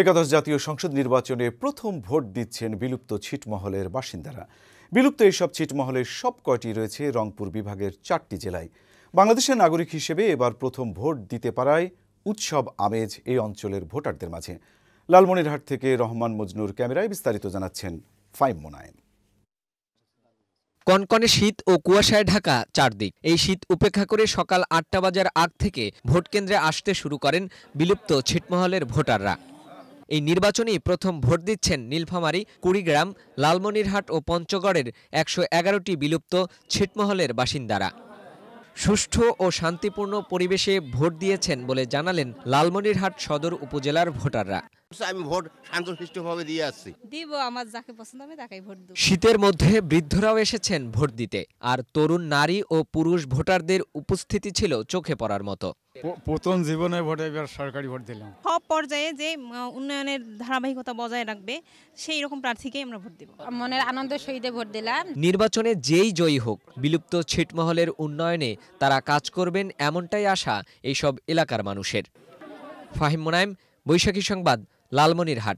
একাদশ জাতীয় সংসদ নির্বাচনে প্রথম ভোট দিচ্ছেন বিলুপ্ত ছিটমহলের বাসিন্দারা। বিলুপ্ত এইসব ছিটমহলের সব কয়টি রয়েছে রংপুর বিভাগের 4টি জেলায়। বাংলাদেশের নাগরিক হিসেবে এবার প্রথম ভোট দিতে পারায় উৎসব আমেজ এই অঞ্চলের ভোটারদের মাঝে। লালমনিরহাট থেকে রহমান মজনুর ক্যামেরায় বিস্তারিত জানাচ্ছেন ফাইম মোনায়েম। কনকনে শীত ও কুয়াশায় ঢাকা চারদিক। এই শীত উপেক্ষা করে সকাল 8টা বাজার আগ থেকে ভোট কেন্দ্রে আসতে শুরু করেন বিলুপ্ত ছিটমহলের ভোটাররা। এই নির্বাচনেই প্রথম ভোট দিচ্ছেন নীলফামারী, কুড়িগ্রাম, লালমনিরহাট ও পঞ্চগড়ের 111টি বিলুপ্ত ছিটমহলের বাসিন্দারা। সুষ্ঠু ও শান্তিপূর্ণ পরিবেশে ভোট দিয়েছেন বলে জানালেন লালমনিরহাট সদর উপজেলার ভোটাররা। আমি ভোট শান্তশিষ্টভাবে দিয়ে আসছি। দিব, আমার যাকে পছন্দ আমি তাকেই ভোট দেব। শীতের মধ্যে বৃদ্ধরাও এসেছেন ভোট দিতে, আর তরুণ নারী ও পুরুষ ভোটারদের উপস্থিতি ছিল চোখে পড়ার মতো। প্রথম জীবনে ভোটে এবার সরকারি ভোট দিলাম। সব পর্যায়ে যে উন্নয়নের ধারাবাহিকতা বজায় রাখবে সেই রকম প্রার্থীকেই আমরা ভোট দেব। মনের আনন্দের সহিত ভোট দিলাম। নির্বাচনে যেই জয়ী হোক, বিলুপ্ত ছিটমহলের উন্নয়নে তারা কাজ করবেন এমনটাই আশা এইসব এলাকার মানুষের। ফাহিম মোনায়েম, বৈশাখী সংবাদ, লালমনিরহাট।